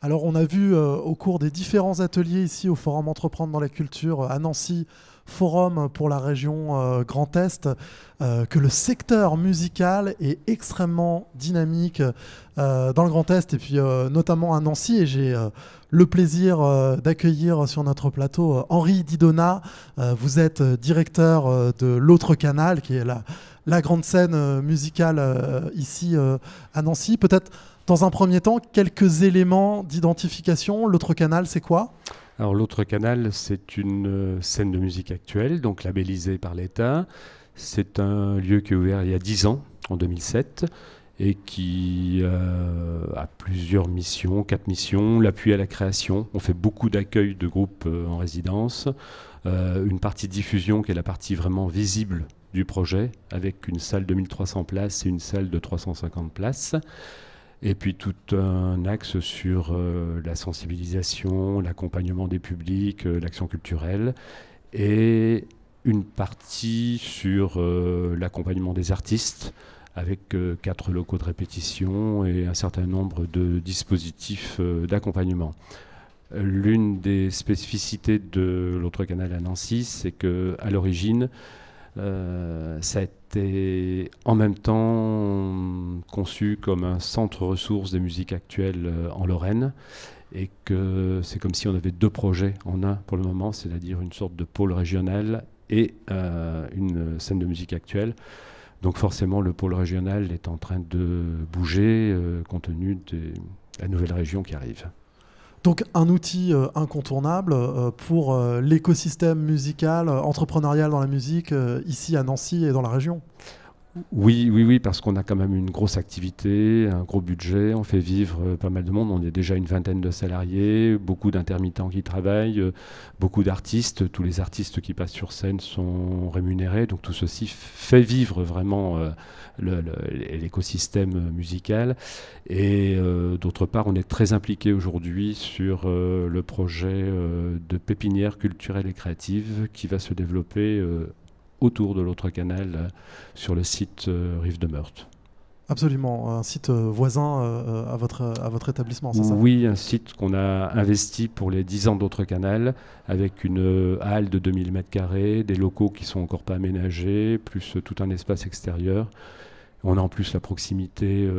Alors, on a vu au cours des différents ateliers ici au Forum Entreprendre dans la culture à Nancy, Forum pour la région Grand Est, que le secteur musical est extrêmement dynamique dans le Grand Est et puis notamment à Nancy. Et j'ai le plaisir d'accueillir sur notre plateau Henri Didona. Vous êtes directeur de l'Autre Canal, qui est la grande scène musicale ici à Nancy. Peut-être dans un premier temps, quelques éléments d'identification. L'Autre Canal, c'est quoi? Alors l'Autre Canal, c'est une scène de musique actuelle, donc labellisée par l'État. C'est un lieu qui est ouvert il y a 10 ans, en 2007, et qui a plusieurs missions, 4 missions. L'appui à la création, on fait beaucoup d'accueil de groupes en résidence. Une partie diffusion qui est la partie vraiment visible du projet, avec une salle de 1300 places et une salle de 350 places. Et puis tout un axe sur la sensibilisation, l'accompagnement des publics, l'action culturelle, et une partie sur l'accompagnement des artistes, avec 4 locaux de répétition et un certain nombre de dispositifs d'accompagnement. L'une des spécificités de l'Autre Canal à Nancy, c'est qu'à l'origine, ça a été en même temps conçu comme un centre ressources des musiques actuelles en Lorraine, et que c'est comme si on avait 2 projets en un pour le moment, c'est-à-dire une sorte de pôle régional et une scène de musique actuelle. Donc forcément, le pôle régional est en train de bouger compte tenu de la nouvelle région qui arrive. Donc un outil incontournable pour l'écosystème musical, entrepreneurial dans la musique, ici à Nancy et dans la région. Oui, parce qu'on a quand même une grosse activité, un gros budget, on fait vivre pas mal de monde, on est déjà une vingtaine de salariés, beaucoup d'intermittents qui travaillent, beaucoup d'artistes, tous les artistes qui passent sur scène sont rémunérés, donc tout ceci fait vivre vraiment l'écosystème musical. Et d'autre part, on est très impliqué aujourd'hui sur le projet de pépinière culturelle et créative qui va se développer autour de l'Autre Canal, sur le site Rive de Meurthe. Absolument, un site voisin à votre établissement, c'est ça? Oui, un site qu'on a investi pour les 10 ans d'Autre Canal, avec une halle de 2000 m², des locaux qui sont encore pas aménagés, plus tout un espace extérieur. On a en plus la proximité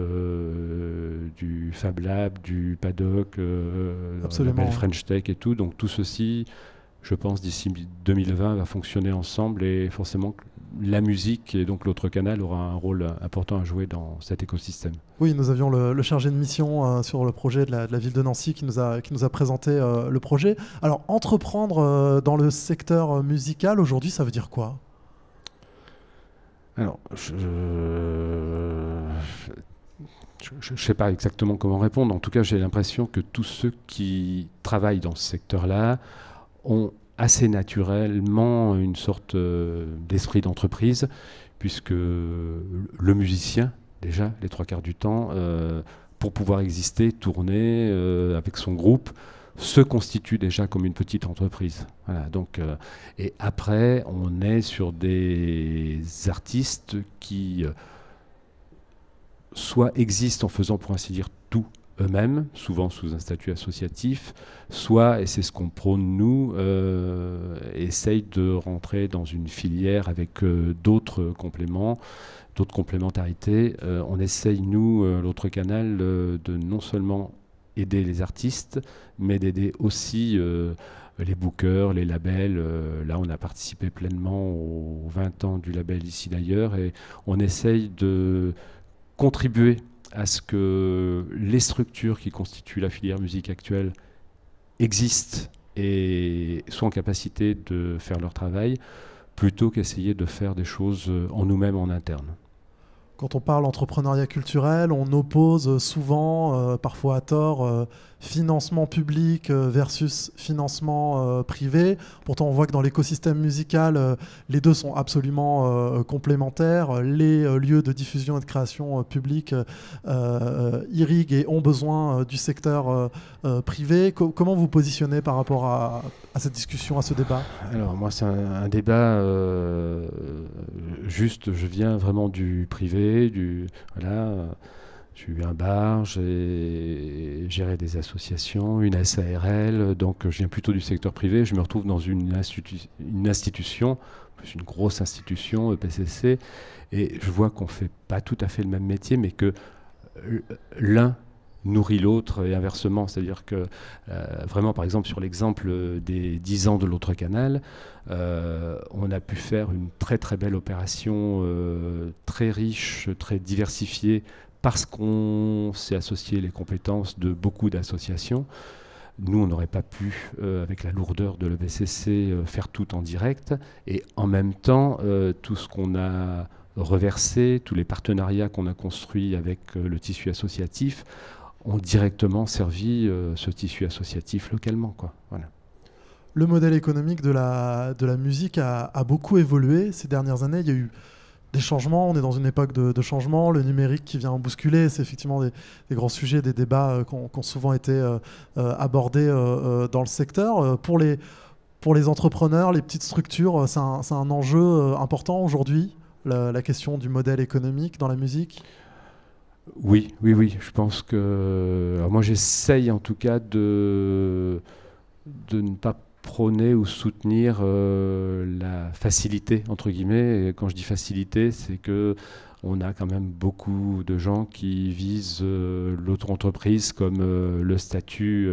du Fab Lab, du Paddock, la belle French Tech et tout. Donc tout ceci, je pense, d'ici 2020, va fonctionner ensemble, et forcément la musique et donc l'Autre Canal aura un rôle important à jouer dans cet écosystème. Oui, nous avions le chargé de mission sur le projet de la ville de Nancy qui nous a présenté le projet. Alors, entreprendre dans le secteur musical, aujourd'hui, ça veut dire quoi? Alors, je ne sais pas exactement comment répondre. En tout cas, j'ai l'impression que tous ceux qui travaillent dans ce secteur-là ont assez naturellement une sorte d'esprit d'entreprise, puisque le musicien, déjà, les 3 quarts du temps, pour pouvoir exister, tourner avec son groupe, se constitue déjà comme une petite entreprise. Voilà, donc, et après, on est sur des artistes qui soit existent en faisant, pour ainsi dire, tout eux-mêmes, souvent sous un statut associatif, soit, et c'est ce qu'on prône nous, essayent de rentrer dans une filière avec d'autres compléments, d'autres complémentarités. On essaye, nous, l'Autre Canal, de non seulement aider les artistes, mais d'aider aussi les bookers, les labels. Là, on a participé pleinement aux 20 ans du label Ici d'ailleurs, et on essaye de contribuer à ce que les structures qui constituent la filière musique actuelle existent et soient en capacité de faire leur travail, plutôt qu'essayer de faire des choses en nous-mêmes en interne. Quand on parle entrepreneuriat culturel, on oppose souvent, parfois à tort, financement public versus financement privé. Pourtant, on voit que dans l'écosystème musical, les deux sont absolument complémentaires. Les lieux de diffusion et de création publique irriguent et ont besoin du secteur privé. Comment vous positionnez par rapport à cette discussion, à ce débat? Alors moi, c'est un débat juste, je viens vraiment du privé, voilà, J'ai eu un bar, j'ai géré des associations, une SARL, donc je viens plutôt du secteur privé. Je me retrouve dans une institution, plus une grosse institution, EPCC, et je vois qu'on ne fait pas tout à fait le même métier, mais que l'un nourrit l'autre et inversement. C'est-à-dire que vraiment, par exemple, sur l'exemple des 10 ans de l'autre canal, on a pu faire une très très belle opération, très riche, très diversifiée, parce qu'on s'est associé les compétences de beaucoup d'associations. Nous, on n'aurait pas pu, avec la lourdeur de l'EPCC, faire tout en direct. Et en même temps, tout ce qu'on a reversé, tous les partenariats qu'on a construits avec le tissu associatif, ont directement servi ce tissu associatif localement, quoi. Voilà. Le modèle économique de la musique a beaucoup évolué ces dernières années. Il y a eu des changements, on est dans une époque de changement, le numérique qui vient bousculer, c'est effectivement des grands sujets, des débats qui ont souvent été abordés dans le secteur. Pour les entrepreneurs, les petites structures, c'est un enjeu important aujourd'hui, la question du modèle économique dans la musique. Oui, oui, oui. Je pense que... Alors moi, j'essaye en tout cas de ne pas prôner ou soutenir la facilité, entre guillemets. Et quand je dis facilité, c'est que on a quand même beaucoup de gens qui visent l'auto-entreprise comme le statut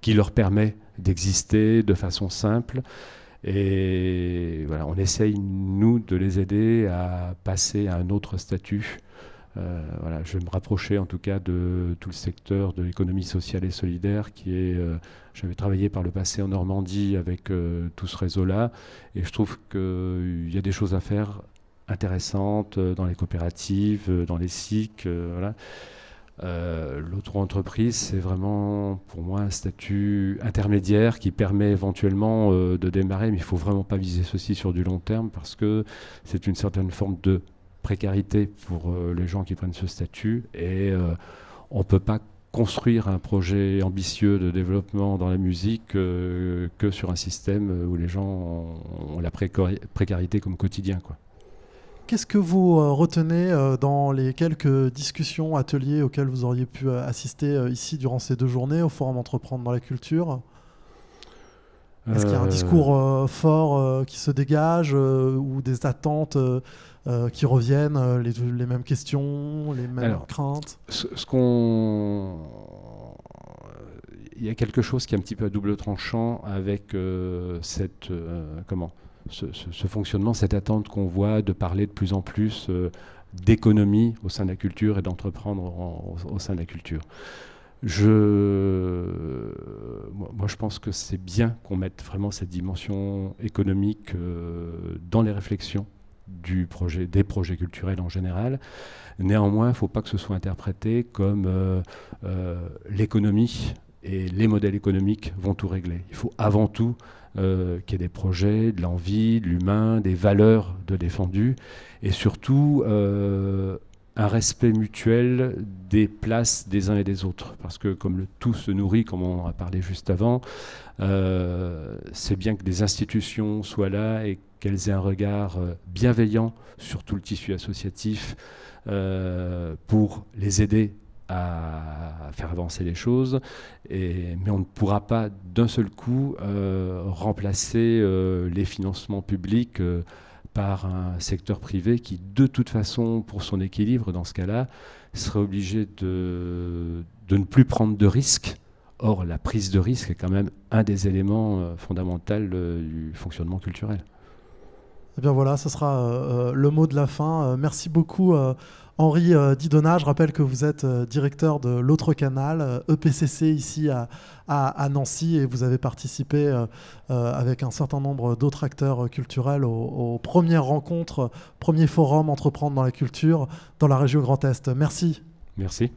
qui leur permet d'exister de façon simple. Et voilà, on essaye, nous, de les aider à passer à un autre statut. Voilà, je vais me rapprocher en tout cas de tout le secteur de l'économie sociale et solidaire qui est... j'avais travaillé par le passé en Normandie avec tout ce réseau-là et je trouve qu'il y a des choses à faire intéressantes dans les coopératives, dans les SIC. Voilà. L'auto-entreprise, c'est vraiment pour moi un statut intermédiaire qui permet éventuellement de démarrer, mais il ne faut vraiment pas viser ceci sur du long terme parce que c'est une certaine forme de précarité pour les gens qui prennent ce statut et on ne peut pas construire un projet ambitieux de développement dans la musique que sur un système où les gens ont la précarité comme quotidien, quoi. Qu'est-ce que vous retenez dans les quelques discussions, ateliers auxquels vous auriez pu assister ici durant ces 2 journées au Forum Entreprendre dans la culture ? Est-ce qu'il y a un discours fort qui se dégage ou des attentes qui reviennent, les mêmes questions, les mêmes craintes ? Il y a quelque chose qui est un petit peu à double tranchant avec ce fonctionnement, cette attente qu'on voit de parler de plus en plus d'économie au sein de la culture et d'entreprendre au sein de la culture. Moi, je pense que c'est bien qu'on mette vraiment cette dimension économique dans les réflexions des projets culturels en général. Néanmoins, il ne faut pas que ce soit interprété comme l'économie et les modèles économiques vont tout régler. Il faut avant tout qu'il y ait des projets, de l'envie, de l'humain, des valeurs de défendues et surtout un respect mutuel des places des uns et des autres. Parce que comme le tout se nourrit, comme on en a parlé juste avant, c'est bien que des institutions soient là et qu'elles aient un regard bienveillant sur tout le tissu associatif pour les aider à faire avancer les choses. Mais on ne pourra pas d'un seul coup remplacer les financements publics par un secteur privé qui, de toute façon, pour son équilibre, dans ce cas-là, serait obligé de ne plus prendre de risques. Or, la prise de risque est quand même un des éléments fondamentaux du fonctionnement culturel. Eh bien voilà, ce sera le mot de la fin. Merci beaucoup Henri Didonnat. Je rappelle que vous êtes directeur de l'Autre Canal, EPCC ici à Nancy, et vous avez participé avec un certain nombre d'autres acteurs culturels aux premières rencontres, premier forum Entreprendre dans la culture dans la région Grand Est. Merci. Merci.